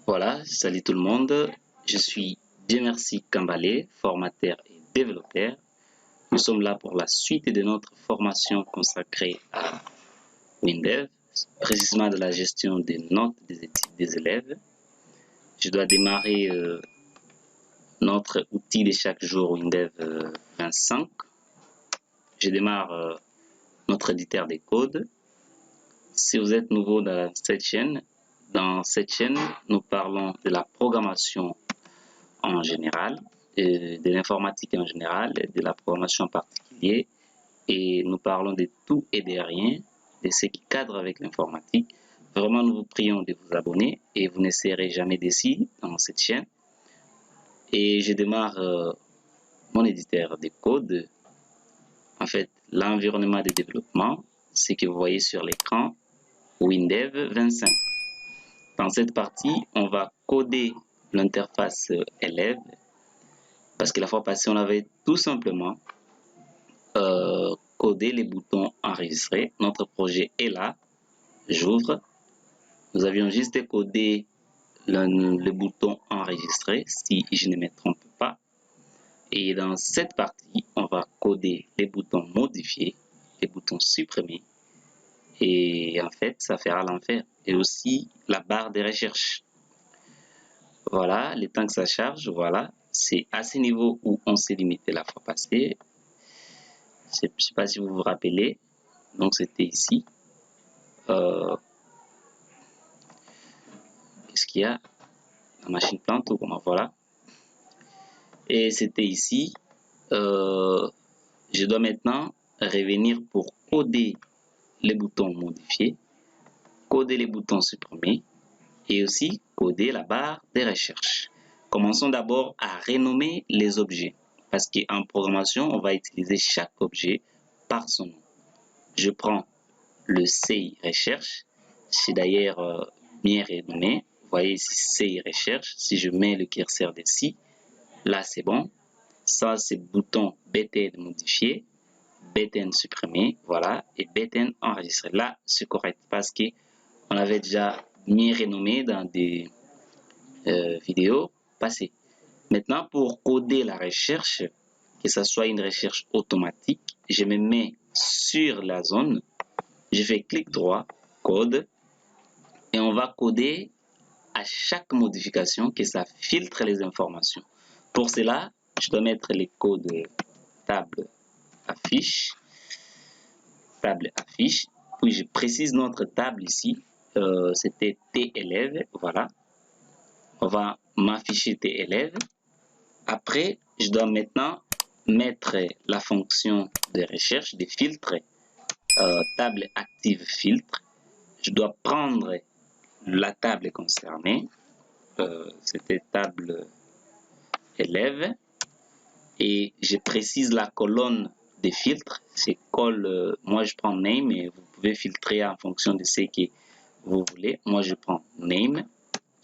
Voilà, salut tout le monde. Je suis Dieu merci Kambale, formateur et développeur. Nous sommes là pour la suite de notre formation consacrée à WinDev, précisément de la gestion des notes des études des élèves. Je dois démarrer notre outil de chaque jour WinDev 25. Je démarre notre éditeur des codes. Si vous êtes nouveau dans cette chaîne, nous parlons de la programmation en général, de l'informatique en général, de la programmation en particulier, et nous parlons de tout et de rien, de ce qui cadre avec l'informatique. Vraiment, nous vous prions de vous abonner et vous ne serez jamais déçus dans cette chaîne. Et je démarre mon éditeur de code. En fait, l'environnement de développement, ce que vous voyez sur l'écran, WinDev 25. Dans cette partie, on va coder l'interface élève parce que la fois passée, on avait tout simplement codé les boutons enregistrer. Notre projet est là. J'ouvre. Nous avions juste codé le bouton enregistrer, si je ne me trompe pas. Et dans cette partie, on va coder les boutons modifier, les boutons supprimer. Et en fait, ça fera l'enfer. Et aussi la barre de recherche. Voilà, le temps que ça charge, voilà. C'est à ce niveau où on s'est limité la fois passée. Je ne sais pas si vous vous rappelez. Donc, c'était ici. Qu'est-ce qu'il y a? La machine plante ou comment? Voilà. Et c'était ici. Je dois maintenant revenir pour coder les boutons modifier, coder les boutons supprimer et aussi coder la barre de recherche. Commençons d'abord à renommer les objets parce qu'en programmation, on va utiliser chaque objet par son nom. Je prends le CI recherche, c'est d'ailleurs bien renommé. Vous voyez ici CI recherche, si je mets le curseur dessus, là c'est bon. Ça c'est bouton BTN modifier, BTN supprimer, voilà, et BTN enregistrer. Là c'est correct parce que on avait déjà bien renommé dans des vidéos passées. Maintenant, pour coder la recherche, que ce soit une recherche automatique, je me mets sur la zone, je fais clic droit, code, et on va coder à chaque modification que ça filtre les informations. Pour cela, je dois mettre les codes table affiche, puis je précise notre table ici, c'était T-élève, voilà. On va m'afficher T-élève. Après, je dois maintenant mettre la fonction de recherche, de filtre, table active filtre. Je dois prendre la table concernée, c'était table élève, et je précise la colonne des filtres. C'est col, moi je prends name, et vous pouvez filtrer en fonction de ce que vous voulez. Moi je prends name,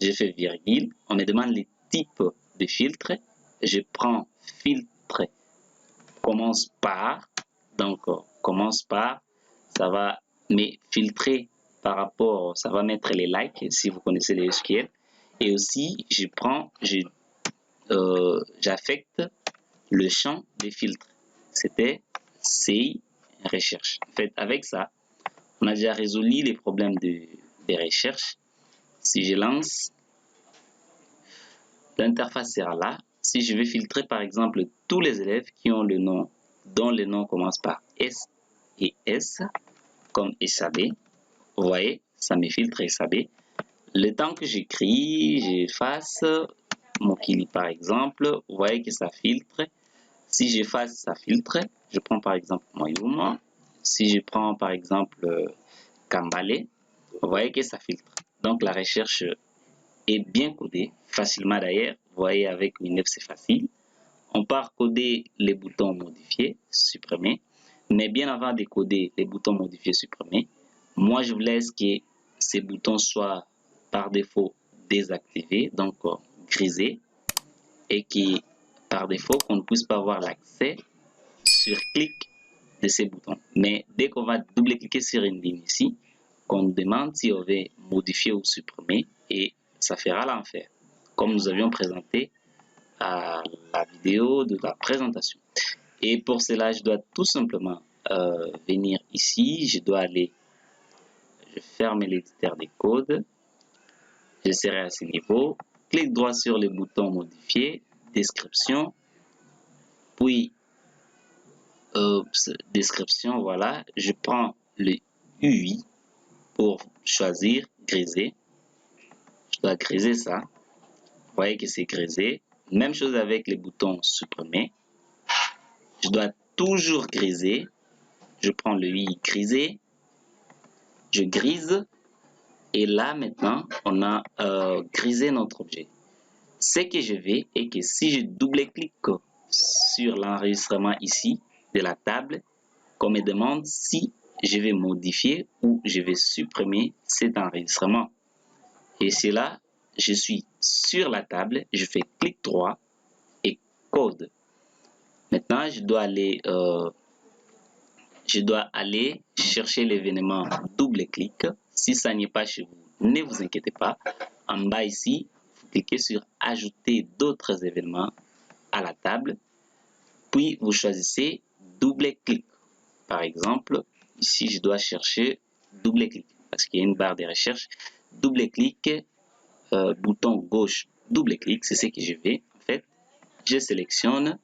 je fais virgule, on me demande les types de filtres. Je prends filtre commence par, donc commence par, ça va me filtrer par rapport, ça va mettre les likes si vous connaissez les SQL, et aussi je prends, j'affecte le champ des filtres, c'était CI recherche. En fait, avec ça, on a déjà résolu les problèmes de recherche. Si je lance, l'interface sera là. Si je veux filtrer par exemple tous les élèves qui ont le nom, dont le nom commence par S et S, comme SAB, vous voyez, ça me filtre SAB. Le temps que j'écris, j'efface Mokili par exemple, vous voyez que ça filtre. Si j'efface, ça filtre. Je prends par exemple Moyuma. Si je prends par exemple Kambale, vous voyez que ça filtre. Donc la recherche est bien codée, facilement d'ailleurs. Vous voyez avec WinDev c'est facile. On part coder les boutons modifier, supprimer. Mais bien avant de coder les boutons modifier, supprimer, moi je vous laisse que ces boutons soient par défaut désactivés, donc grisés, et que par défaut qu'on ne puisse pas avoir l'accès sur clic de ces boutons. Mais dès qu'on va double-cliquer sur une ligne ici, qu'on nous demande si on veut modifier ou supprimer, et ça fera l'enfer, comme nous avions présenté à la vidéo de la présentation. Et pour cela, je dois tout simplement venir ici, je ferme l'éditeur des codes, je serai à ce niveau, clic droit sur le bouton modifier, description, puis description, voilà, je prends le UI pour choisir griser, je dois griser ça, vous voyez que c'est grisé, même chose avec les boutons supprimer, je dois toujours griser, je prends le UI griser, je grise, et là maintenant on a grisé notre objet. Ce que je vais est que si je double-clique sur l'enregistrement ici de la table, qu'on me demande si je vais modifier ou je vais supprimer cet enregistrement. Et c'est là, je suis sur la table, je fais clic droit et code. Maintenant, je dois aller chercher l'événement double-clic. Si ça n'est pas chez vous, ne vous inquiétez pas. En bas ici, vous cliquez sur ajouter d'autres événements à la table. Puis, vous choisissez double-clic. Par exemple, ici, je dois chercher double-clic parce qu'il y a une barre de recherche. Double-clic, bouton gauche, double-clic, c'est ce que je vais. En fait, je sélectionne,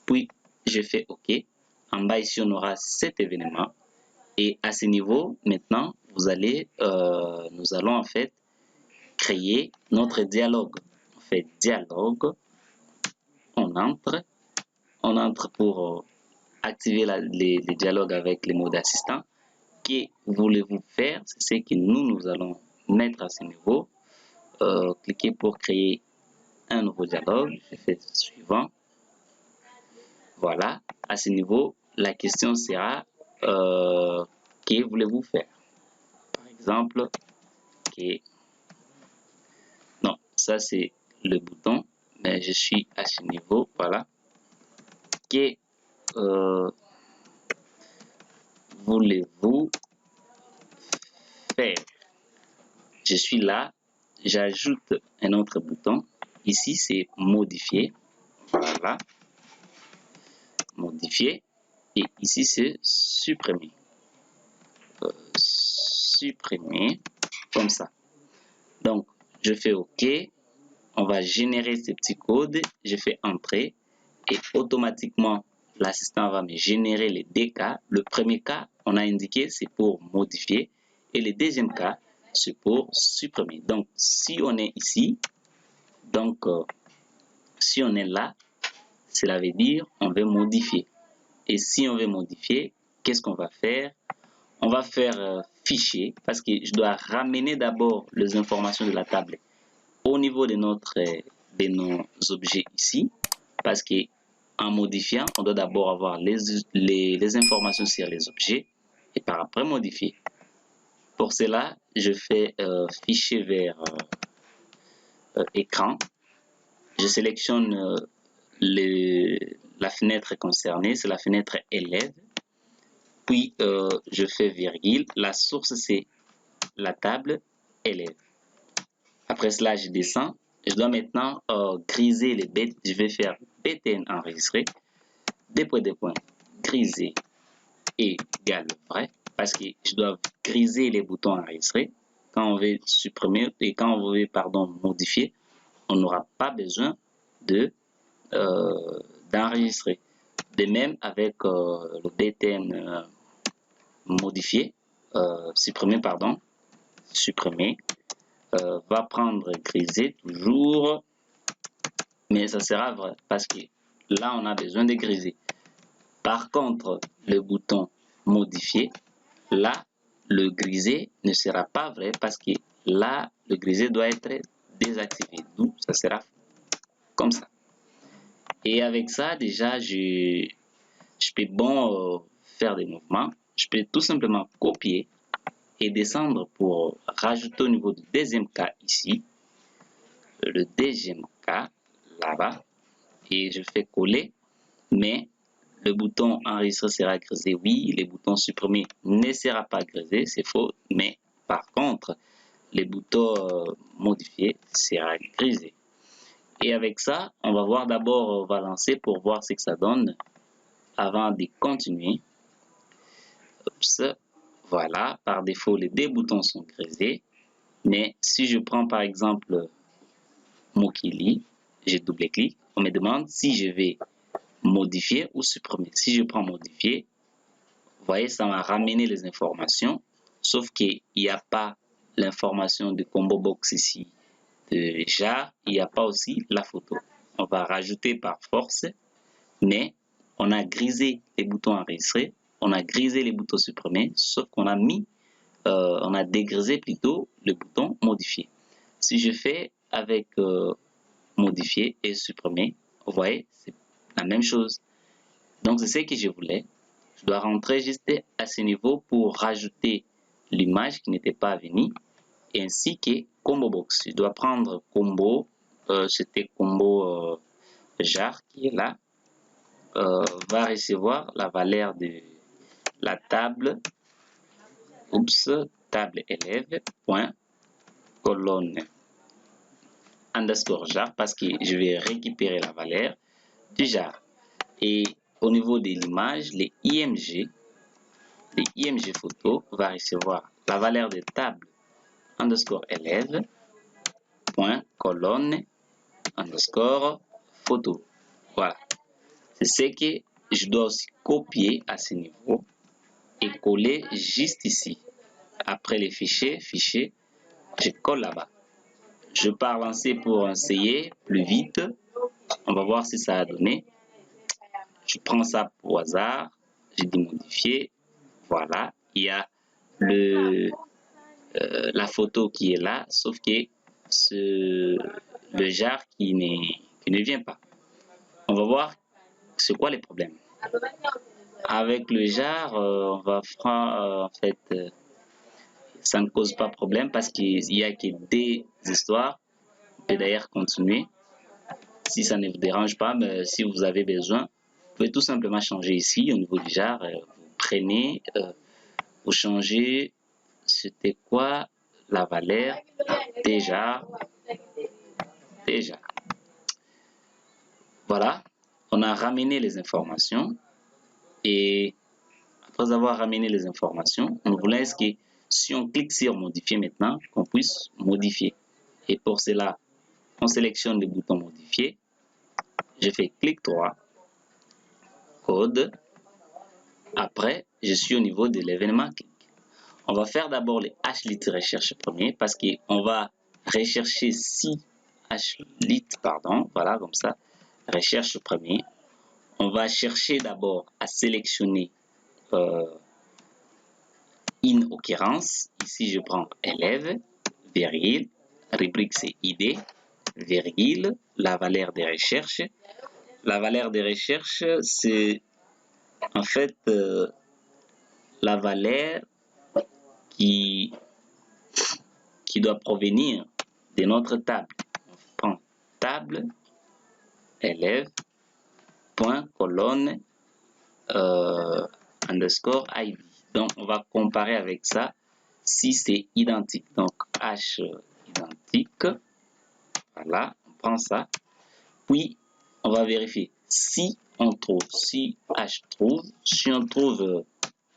puis je fais OK. En bas ici, on aura cet événement. Et à ce niveau, maintenant, nous allons en fait créer notre dialogue. On fait dialogue, on entre pour activer les dialogues avec les modes assistants. Que voulez-vous faire? C'est ce que nous allons mettre à ce niveau. Cliquez pour créer un nouveau dialogue. Je fais suivant. Voilà, à ce niveau, la question sera que voulez-vous faire? Par exemple, non, ça c'est le bouton, mais je suis à ce niveau, voilà. Que voulez-vous faire? Je suis là, j'ajoute un autre bouton. Ici, c'est modifier. Voilà. Modifier. Et ici, c'est supprimer. Supprimer. Comme ça. Donc, je fais OK. On va générer ces petits codes. Je fais entrer. Et automatiquement, l'assistant va me générer les deux cas. Le premier cas, on a indiqué, c'est pour modifier. Et le deuxième cas, c'est pour supprimer. Donc, si on est ici, donc, si on est là, cela veut dire on veut modifier. Et si on veut modifier, qu'est-ce qu'on va faire? On va faire fichier, parce que je dois ramener d'abord les informations de la table au niveau de nos objets ici, parce que en modifiant, on doit d'abord avoir les informations sur les objets et par après modifier. Pour cela, je fais fichier vers écran. Je sélectionne la fenêtre concernée, c'est la fenêtre élève. Puis, je fais virgule. La source, c'est la table élève. Après cela, je descends. Je dois maintenant griser les bêtes. Je vais faire btn enregistré. Des points, griser égale vrai. Parce que je dois griser les boutons enregistrés. Quand on veut supprimer et quand on veut, modifier, on n'aura pas besoin d'enregistrer. De même avec le btn modifier, supprimer, va prendre griser toujours, mais ça sera vrai parce que là on a besoin de griser. Par contre, le bouton modifier, là le griser ne sera pas vrai parce que là le griser doit être désactivé, donc ça sera comme ça. Et avec ça déjà je peux faire des mouvements. Je peux tout simplement copier et descendre pour rajouter au niveau du deuxième cas ici, le deuxième cas là-bas, et je fais coller, mais le bouton enregistrer sera grisé, oui, le bouton supprimer ne sera pas grisé, c'est faux, mais par contre, le bouton modifier sera grisé. Et avec ça, on va voir d'abord, on va lancer pour voir ce que ça donne avant de continuer. Oups, voilà, par défaut, les deux boutons sont grisés. Mais si je prends par exemple Mokili, je double-clique, on me demande si je vais modifier ou supprimer. Si je prends modifier, vous voyez, ça m'a ramené les informations, sauf qu'il n'y a pas l'information de combo box ici de jar, il n'y a pas aussi la photo. On va rajouter par force, mais on a grisé les boutons enregistrés, on a grisé les boutons supprimés, sauf qu'on a mis, on a dégrisé plutôt le bouton modifier. Si je fais avec modifier et supprimer, vous voyez, c'est la même chose. Donc c'est ce que je voulais. Je dois rentrer juste à ce niveau pour rajouter l'image qui n'était pas venue, ainsi que combo box. Je dois prendre combo, c'était combo jar qui est là, va recevoir la valeur de la table, table élève, point, colonne, underscore jar, parce que je vais récupérer la valeur du jar. Et au niveau de l'image, les IMG photo va recevoir la valeur de table underscore élève, point, colonne, underscore photo. Voilà. C'est ce que je dois aussi copier à ce niveau et coller juste ici. Après les fichiers, je colle là-bas. Je pars lancer pour essayer plus vite. On va voir si ça a donné. Je prends ça au hasard. Je dis modifier. Voilà. Il y a la photo qui est là, sauf que le jar qui ne vient pas. On va voir c'est quoi les problèmes. Avec le jar, on va faire en fait, ça ne cause pas problème parce qu'il n'y a que des histoires. On peut d'ailleurs continuer. Si ça ne vous dérange pas, mais si vous avez besoin, vous pouvez tout simplement changer ici au niveau du jar. Vous prenez, vous changez, c'était quoi la valeur déjà. Voilà, on a ramené les informations et après avoir ramené les informations, on voulait que si on clique sur modifier maintenant, qu'on puisse modifier. Et pour cela, on sélectionne le bouton modifier. Je fais clic droit, code. Après, je suis au niveau de l'événement clic. On va faire d'abord les hlit recherche premier parce qu'on va rechercher 6 hlit, pardon, voilà comme ça, recherche premier. On va chercher d'abord à sélectionner in occurrence. Ici, je prends élève, virgule, rubrique c'est ID, virgule, la valeur de recherche. La valeur de recherche, c'est en fait la valeur qui doit provenir de notre table. On prend table, élève, point, colonne, underscore ID. Donc, on va comparer avec ça si c'est identique. Donc, H identique. Voilà, on prend ça. Puis, on va vérifier si on trouve, si H trouve, si on trouve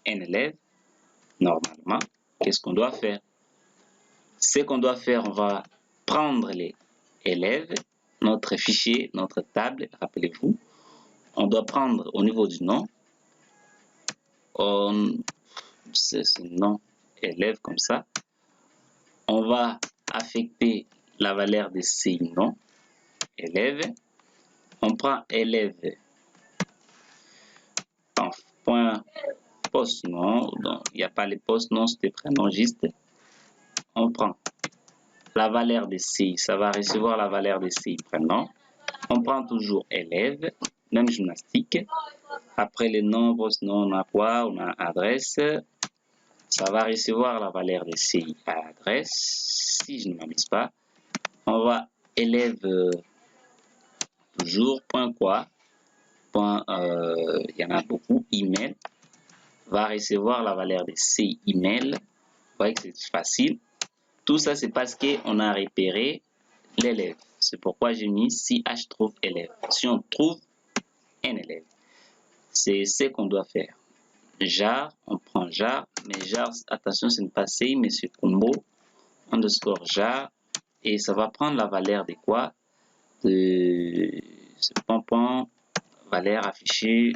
un élève, normalement, qu'est-ce qu'on doit faire? Ce qu'on doit faire, on va prendre les élèves, notre fichier, notre table, rappelez-vous. On doit prendre au niveau du nom, c'est ce nom élève comme ça. On va affecter la valeur de ces noms, élève. On prend élève en point post nom, donc il n'y a pas les post nom, c'est des prénoms juste. On prend la valeur de C, ça va recevoir la valeur de C prénom. On prend toujours élève, même gymnastique. Après les nombres, sinon on a quoi? On a adresse. Ça va recevoir la valeur de CI à adresse. Si je ne m'abuse pas, on va élève toujours point quoi, point, il y en a beaucoup, email, va recevoir la valeur de ces emails. Vous voyez que c'est facile. Tout ça, c'est parce qu'on a repéré l'élève. C'est pourquoi j'ai mis si H trouve élève. Si on trouve un élève, c'est ce qu'on doit faire. Jar, on prend jar, mais jar, attention, ce n'est pas CI, mais c'est combo underscore jar, et ça va prendre la valeur de quoi? De ce point, valeur affichée,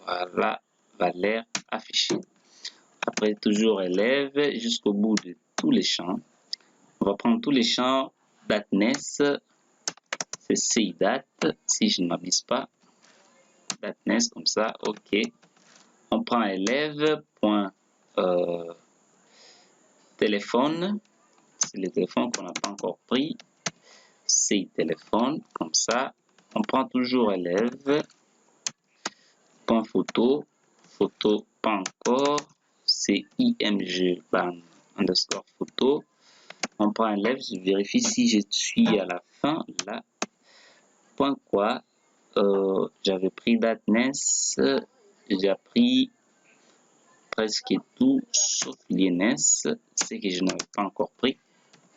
voilà, valeur affichée. Après, toujours élève, jusqu'au bout de tous les champs. On va prendre tous les champs datness, c'est CIDAT, si je ne m'abuse pas. Datness, comme ça, ok. On prend élève, point, téléphone, c'est le téléphone qu'on n'a pas encore pris. C'est téléphone, comme ça. On prend toujours élève, point photo, photo pas encore, c'est img underscore photo. On prend élève, je vérifie si je suis à la fin, là, point quoi, j'avais pris datness, j'ai pris presque tout sauf l'INS, c'est que je n'avais pas encore pris,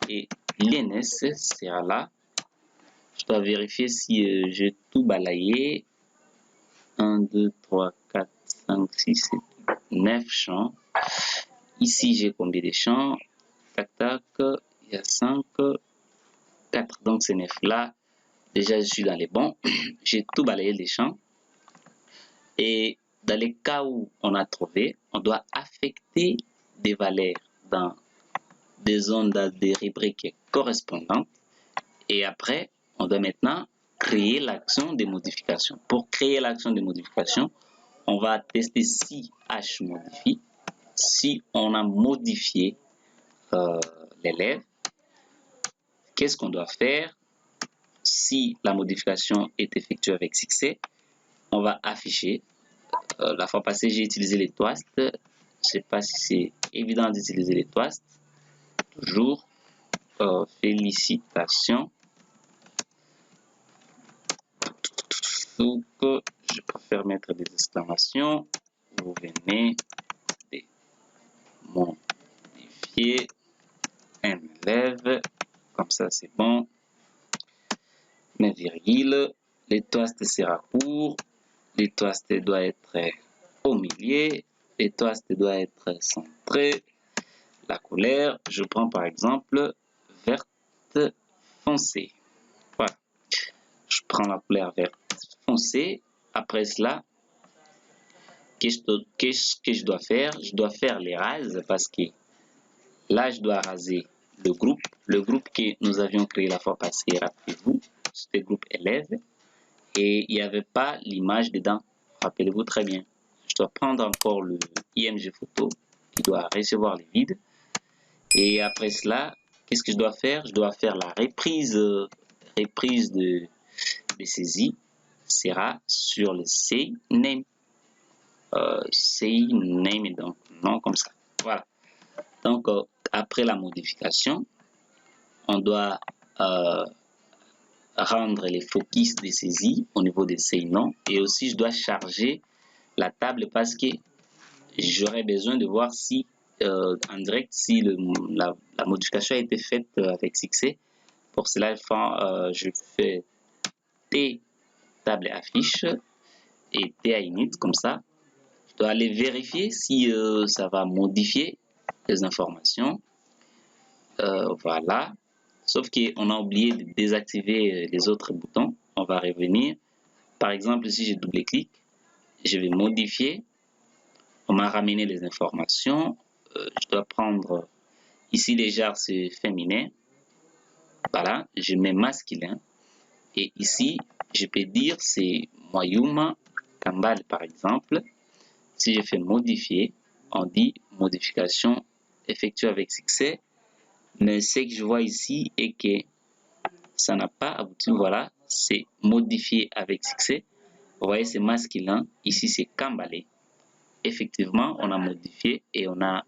et l'INS sera là. Je dois vérifier si j'ai tout balayé. 1, 2, 3, 4, 5, 6, 7, 9 champs. Ici, j'ai combien de champs? Tac, tac, il y a 5, 4, donc c'est 9 là. Déjà, je suis dans les bons. J'ai tout balayé les champs. Et dans les cas où on a trouvé, on doit affecter des valeurs dans des zones des rubriques correspondantes. Et après, on doit maintenant créer l'action de modification. Pour créer l'action de modification, on va tester si H modifie. Si on a modifié l'élève, qu'est-ce qu'on doit faire? Si la modification est effectuée avec succès, on va afficher. La fois passée, j'ai utilisé les toasts. Je ne sais pas si c'est évident d'utiliser les toasts. Toujours, félicitations. Donc, je préfère mettre des exclamations. Vous venez de modifier un élève. Comme ça, c'est bon. Mes virgules. Les toasts sera court. Les toasts doivent être au milieu. Les toasts doivent être centrés. La couleur, je prends par exemple verte foncée. Voilà. Je prends la couleur verte foncée. Après cela, qu'est-ce que je dois faire? Je dois faire les rases parce que là, je dois raser le groupe. Le groupe que nous avions créé la fois passée, rappelez-vous, c'était le groupe élève. Et il n'y avait pas l'image dedans. Rappelez-vous très bien. Je dois prendre encore le IMG photo qui doit recevoir les vides. Et après cela, qu'est-ce que je dois faire? Je dois faire la reprise de saisie sera sur le say name. Say name, donc non comme ça. Voilà. Donc après la modification, on doit rendre les focus de saisie au niveau de say non, et aussi je dois charger la table parce que j'aurais besoin de voir si en direct si la modification a été faite avec succès. Pour cela, je fais T table affiche et T init comme ça. Je dois aller vérifier si ça va modifier les informations. Voilà. Sauf qu'on a oublié de désactiver les autres boutons. On va revenir. Par exemple, si je double-clique, je vais modifier. On m'a ramené les informations. Je dois prendre ici les genres c'est féminin. Voilà, je mets masculin. Et ici, je peux dire c'est Moyuma Kambal par exemple. Si je fais modifier, on dit modification effectuée avec succès. Mais ce que je vois ici est que ça n'a pas abouti. Voilà, c'est modifié avec succès. Vous voyez, c'est masculin. Ici, c'est Kambalé. Effectivement, on a modifié et on a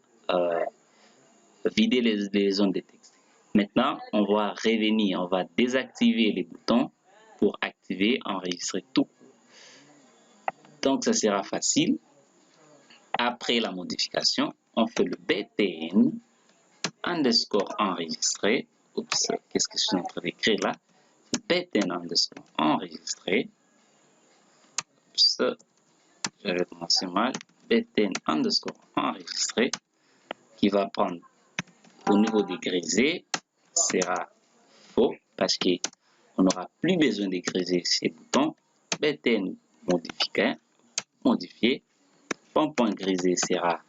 vidé les zones de texte. Maintenant, on va revenir, on va désactiver les boutons pour activer, enregistrer tout. Donc, ça sera facile. Après la modification, on fait le btn underscore enregistré. Oups, qu'est-ce que je suis en train d'écrire là? Btn underscore enregistré. Oups, j'avais commencé mal. Btn underscore enregistré qui va prendre au niveau des grisés sera faux parce qu'on n'aura plus besoin de griser ces boutons. Btn modifié. Point grisé sera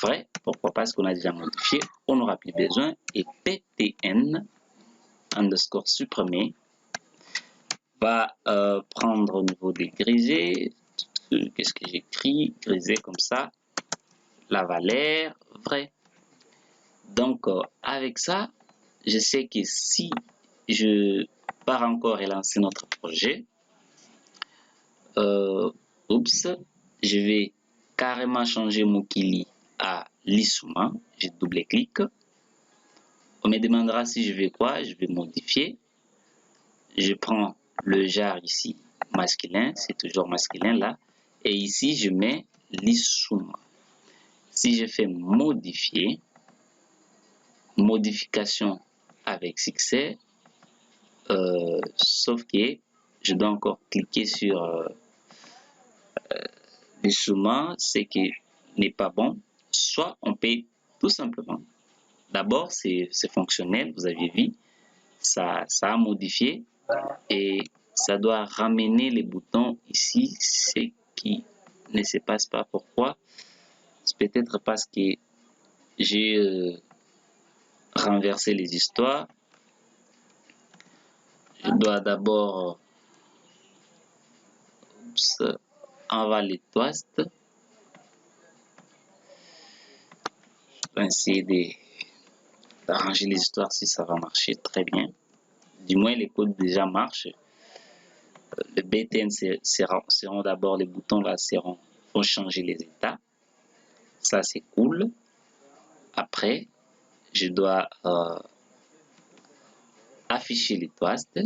vrai. Pourquoi? Parce qu'on a déjà modifié. On n'aura plus besoin. Et btn underscore supprimé va prendre au niveau des grisés. Qu'est-ce que j'écris? Grisé comme ça. La valeur vraie. Donc, avec ça, je sais que si je pars encore et lancer notre projet, je vais carrément changer Mokili à Lissouma. Je double-clique. On me demandera si je vais quoi? Je vais modifier. Je prends le jar ici, masculin. C'est toujours masculin là. Et ici, je mets Lissouma. Si je fais modifier, modification avec succès, sauf que je dois encore cliquer sur Lissouma, ce qui n'est pas bon. Soit on peut tout simplement, d'abord c'est fonctionnel, vous avez vu, ça a modifié et ça doit ramener les boutons ici, ce qui ne se passe pas. Pourquoi? C'est peut-être parce que j'ai renversé les histoires. Je dois d'abord enlever les toasts. Je vais essayer d'arranger les histoires si ça va marcher très bien. Du moins, les codes déjà marchent. Le btn seront d'abord les boutons là vont changer les états. Ça, c'est cool. Après, je dois afficher les toasts.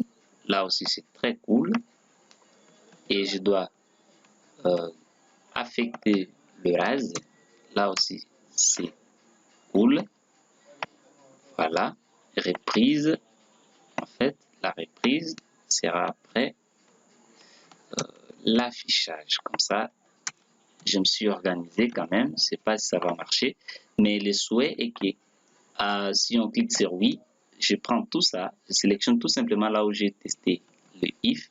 Là aussi, c'est très cool. Et je dois affecter le RAS. Là aussi, c'est cool. Voilà. Reprise. En fait, la reprise sera après l'affichage. Comme ça, je me suis organisé quand même. Je ne sais pas si ça va marcher. Mais le souhait est que si on clique sur oui, je prends tout ça. Je sélectionne tout simplement là où j'ai testé le if.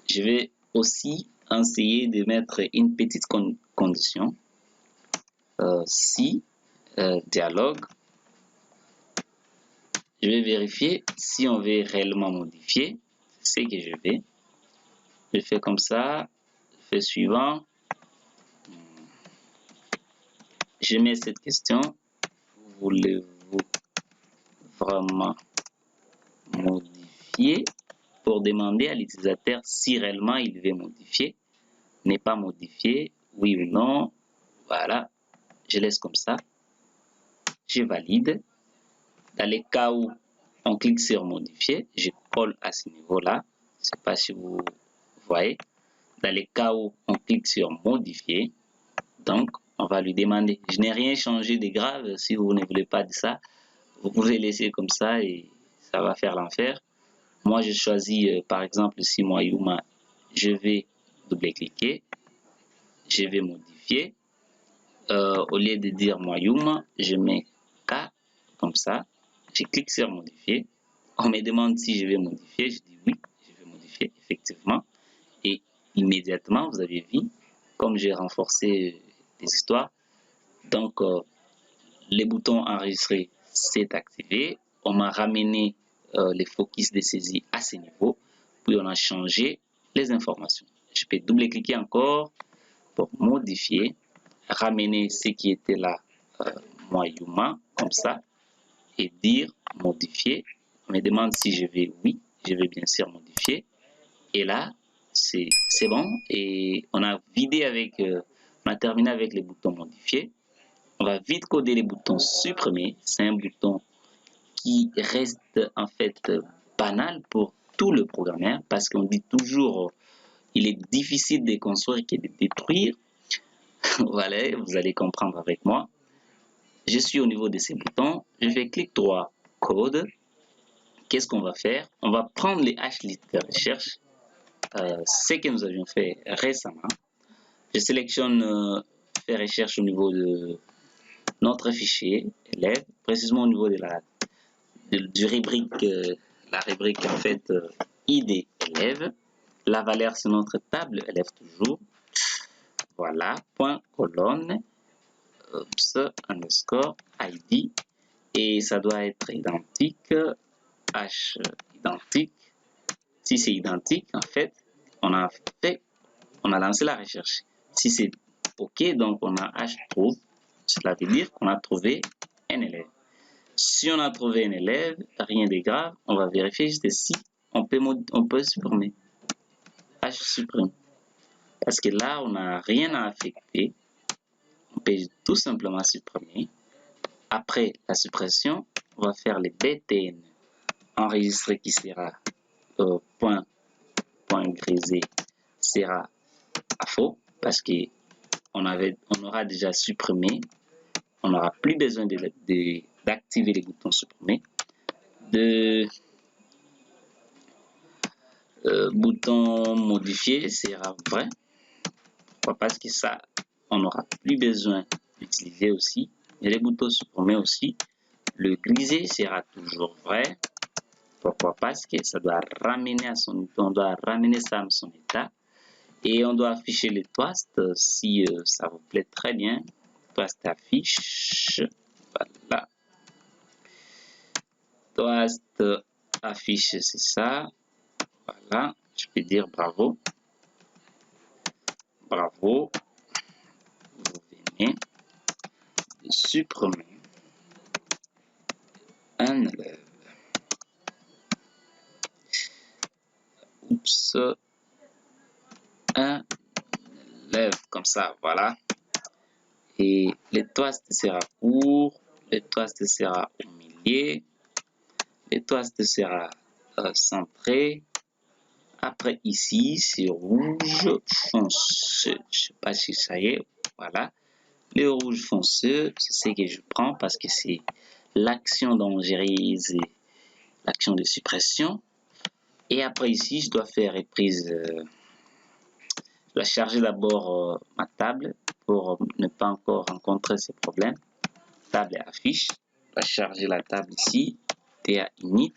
Je vais aussi essayer de mettre une petite condition. Si dialogue, je vais vérifier si on veut réellement modifier. C'est ce que je vais. Je fais comme ça. Je fais suivant. Je mets cette question. Voulez-vous vraiment modifier? Pour demander à l'utilisateur si réellement il veut modifier. N'est pas modifié, oui ou non. Voilà. Je laisse comme ça. Je valide. Dans les cas où on clique sur modifier, je colle à ce niveau-là. Je ne sais pas si vous voyez. Dans les cas où on clique sur modifier, donc on va lui demander. Je n'ai rien changé de grave. Si vous ne voulez pas de ça, vous pouvez laisser comme ça et ça va faire l'enfer. Moi, je choisis par exemple ici Moyuma. Je vais double-cliquer. Je vais modifier. Au lieu de dire Moyuma, je mets K comme ça. Je clique sur modifier. On me demande si je vais modifier. Je dis oui, je vais modifier effectivement. Et immédiatement, vous avez vu, comme j'ai renforcé les histoires, donc les boutons enregistrés, c'est activé. On m'a ramené les focus de saisie à ce niveau. Puis on a changé les informations. Je peux double-cliquer encore pour modifier, ramener ce qui était là, Moyuma, comme ça, et dire modifier. On me demande si je vais oui, je vais bien sûr modifier. Et là, c'est bon. Et on a vidé avec, on a terminé avec les boutons modifiés. On va vite coder les boutons supprimer. C'est un bouton qui reste en fait banal pour tout le programmeur parce qu'on dit toujours il est difficile de construire que de détruire. Voilà, vous allez comprendre avec moi. Je suis au niveau de ces boutons, je fais clic droit, code. Qu'est-ce qu'on va faire? On va prendre les hashlists de recherche, ce que nous avions fait récemment. Je sélectionne faire recherche au niveau de notre fichier élève, précisément au niveau de du rubrique, la rubrique en fait ID élève. La valeur sur notre table élève toujours. Voilà, point colonne, underscore ID, et ça doit être identique, H identique. Si c'est identique, en fait, on a lancé la recherche. Si c'est OK, donc on a H trouve, cela veut dire qu'on a trouvé un élève. Si on a trouvé un élève, rien de grave, on va vérifier juste si on peut supprimer. H supprime. Parce que là, on n'a rien à affecter. On peut tout simplement supprimer. Après la suppression, on va faire le btn enregistré qui sera point grisé sera à faux parce qu'on aura déjà supprimé. On n'aura plus besoin d'activer les boutons supprimés. Bouton modifié sera vrai. Pourquoi? Parce que ça, on n'aura plus besoin d'utiliser aussi. Et les boutons supprimés aussi. Le grisé sera toujours vrai. Pourquoi? Parce que ça doit ramener on doit ramener ça à son état. Et on doit afficher les toasts si ça vous plaît très bien. Toast affiche. Voilà. Toast affiche, c'est ça. Voilà. Je peux dire bravo. Bravo. Vous venez de supprimer un élève. Oups. Un élève comme ça, voilà. Et le toast sera court, le toast sera au milieu, le toast sera centré. Après ici, c'est rouge foncé. Je sais pas si ça y est, voilà. Le rouge foncé, c'est ce que je prends parce que c'est l'action dont j'ai réalisé l'action de suppression. Et après ici, je dois faire reprise. Je dois charger d'abord ma table pour ne pas encore rencontrer ces problèmes. Table et affiche. Je dois charger la table ici. TA init.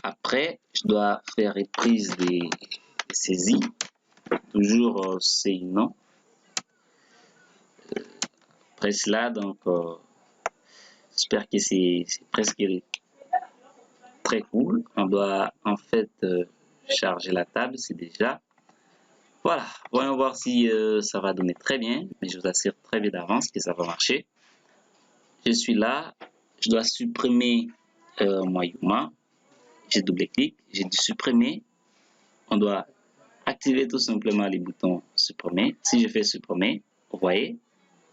Après, je dois faire reprise des saisies. Toujours c'est non. Après cela, donc, j'espère que c'est presque très cool. On doit en fait charger la table, c'est déjà. Voilà, voyons voir si ça va donner très bien, mais je vous assure très bien d'avance que ça va marcher. Je suis là, je dois supprimer Moyuma. J'ai double-clic, j'ai dit supprimer. On doit activer tout simplement les boutons supprimer. Si je fais supprimer, vous voyez,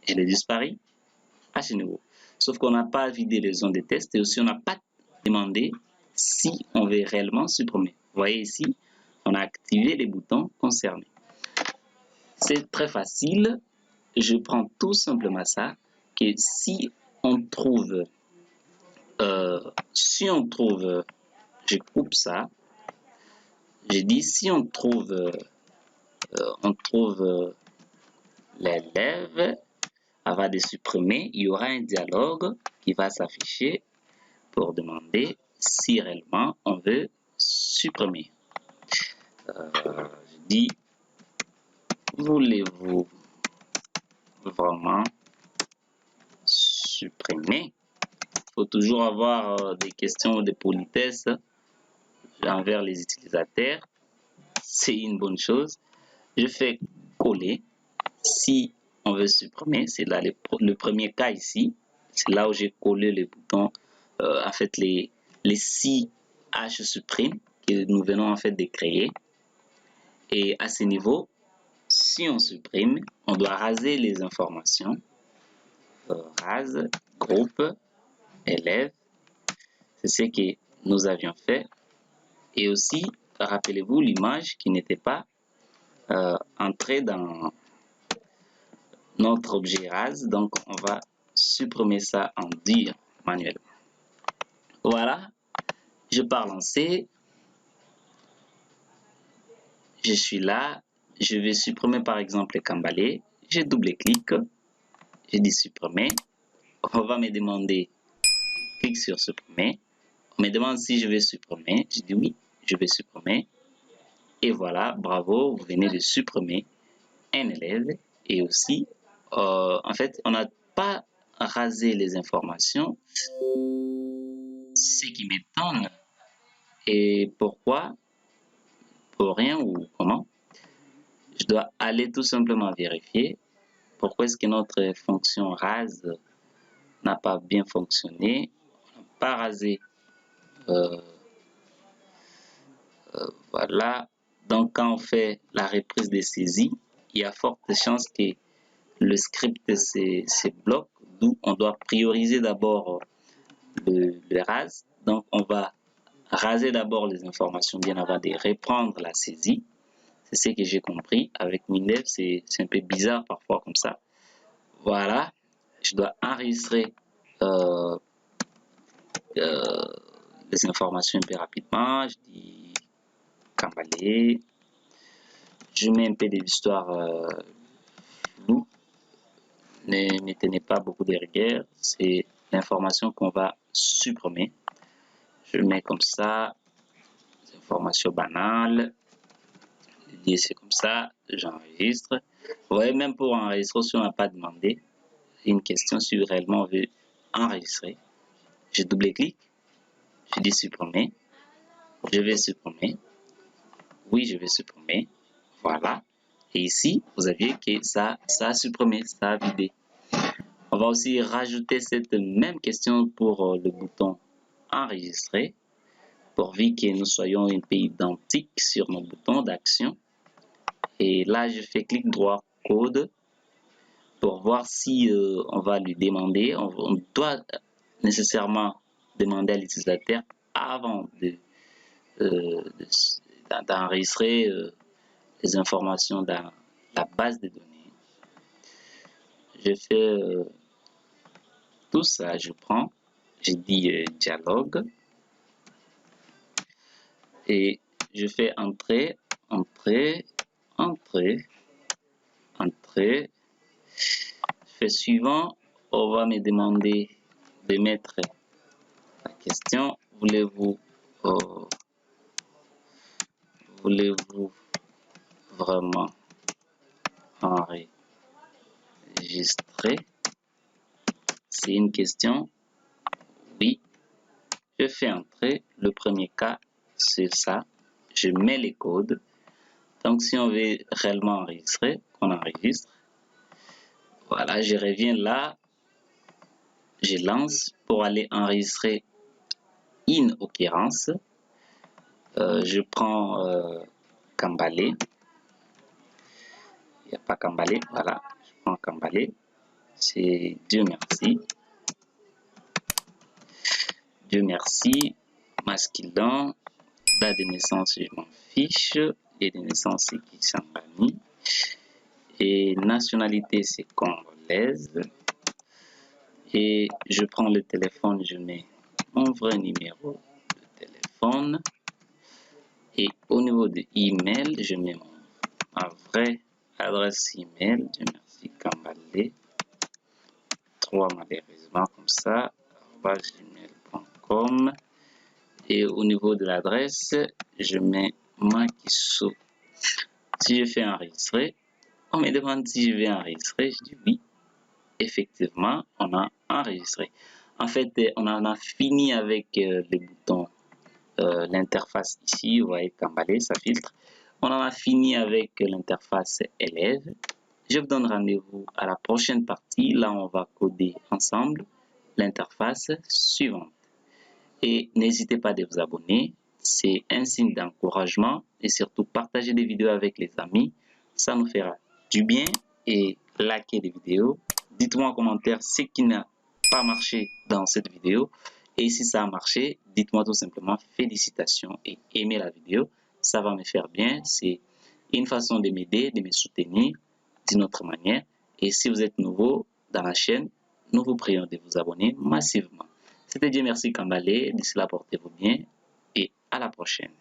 je l'ai disparu à ce niveau. Sauf qu'on n'a pas vidé les zones de test et aussi on n'a pas demandé si on veut réellement supprimer. Vous voyez ici, on a activé les boutons concernés. C'est très facile. Je prends tout simplement ça, que si on trouve, je coupe ça, je dis si on trouve l'élève avant de supprimer, il y aura un dialogue qui va s'afficher pour demander si réellement on veut supprimer. Je dis, voulez-vous vraiment supprimer? Il faut toujours avoir des questions de politesse envers les utilisateurs. C'est une bonne chose. Je fais coller. Si on veut supprimer, c'est là le premier cas ici. C'est là où j'ai collé les boutons, en fait les 6 H supprime que nous venons en fait de créer. Et à ce niveau, si on supprime, on doit raser les informations. Rase, groupe, élève. C'est ce que nous avions fait. Et aussi, rappelez-vous l'image qui n'était pas entrée dans notre objet rase. Donc, on va supprimer ça en dur manuellement. Voilà, je pars lancer. Je suis là. Je vais supprimer par exemple le cambalé. Je double-clique. Je dis supprimer. On va me demander, clique sur supprimer. On me demande si je vais supprimer. Je dis oui, je vais supprimer. Et voilà, bravo, vous venez de supprimer un élève. Et aussi, en fait, on n'a pas rasé les informations. Ce qui m'étonne. Et pourquoi? Pour rien ou comment? Je dois aller tout simplement vérifier pourquoi est-ce que notre fonction rase n'a pas bien fonctionné. On n'a pas rasé. Voilà. Donc, quand on fait la reprise des saisies, il y a forte chance que le script se bloque, d'où on doit prioriser d'abord le rase. Donc, on va raser d'abord les informations bien avant de reprendre la saisie. C'est ce que j'ai compris. Avec Windev, c'est un peu bizarre parfois comme ça. Voilà. Je dois enregistrer les informations un peu rapidement. Je dis cambalé. Je mets un peu de l'histoire floue. Ne tenez pas beaucoup de rigueur. C'est l'information qu'on va supprimer. Je le mets comme ça. Information banale. Je dis c'est comme ça. J'enregistre. Vous voyez, même pour enregistrer, si on n'a pas demandé une question, si réellement on veut enregistrer, je double-clique. Je dis supprimer. Je vais supprimer. Oui, je vais supprimer. Voilà. Et ici, vous aviez que ça a supprimé, ça a vidé. On va aussi rajouter cette même question pour le bouton enregistrer, pourvu que nous soyons un peu identiques sur nos boutons d'action. Et là, je fais clic droit code pour voir si on va lui demander. On doit nécessairement demander à l'utilisateur avant d'enregistrer les informations dans la base de données. Je fais tout ça, je prends, je dis dialogue et je fais entrée, entrée, entrée, entrée. Je fais suivant, on va me demander de mettre la question, voulez-vous vraiment enregistrer? C'est une question. Oui. Je fais entrer. Le premier cas, c'est ça. Je mets les codes. Donc, si on veut réellement enregistrer, on enregistre. Voilà, je reviens là. Je lance pour aller enregistrer une occurrence. Je prends cambalé. Il n'y a pas cambalé. Voilà, je prends cambalé. C'est Dieu merci. Dieu merci. Masculin. Date de naissance, je m'en fiche. Et de naissance, c'est Kisangani. Et nationalité, c'est congolaise. Et je prends le téléphone, je mets mon vrai numéro de téléphone. Et au niveau de email, je mets ma vraie adresse email. Dieu merci, Kambalé. 3 malheureusement comme ça. gmail.com. Et au niveau de l'adresse, je mets Makiso. Si je fais enregistrer, on me demande si je vais enregistrer. Je dis oui. Effectivement, on a enregistré. En fait, on en a fini avec les boutons, l'interface ici. Vous voyez, Kambalé, ça filtre. On en a fini avec l'interface élève. Je vous donne rendez-vous à la prochaine partie. Là, on va coder ensemble l'interface suivante. Et n'hésitez pas à vous abonner. C'est un signe d'encouragement et surtout partagez des vidéos avec les amis. Ça nous fera du bien et likez des vidéos. Dites-moi en commentaire ce qui n'a pas marché dans cette vidéo Et si ça a marché, dites-moi tout simplement félicitations et aimez la vidéo. Ça va me faire bien. C'est une façon de m'aider, de me soutenir d'une autre manière. Et si vous êtes nouveau dans la chaîne, nous vous prions de vous abonner massivement. C'était Dieu merci Kambale. D'ici là, portez-vous bien et à la prochaine.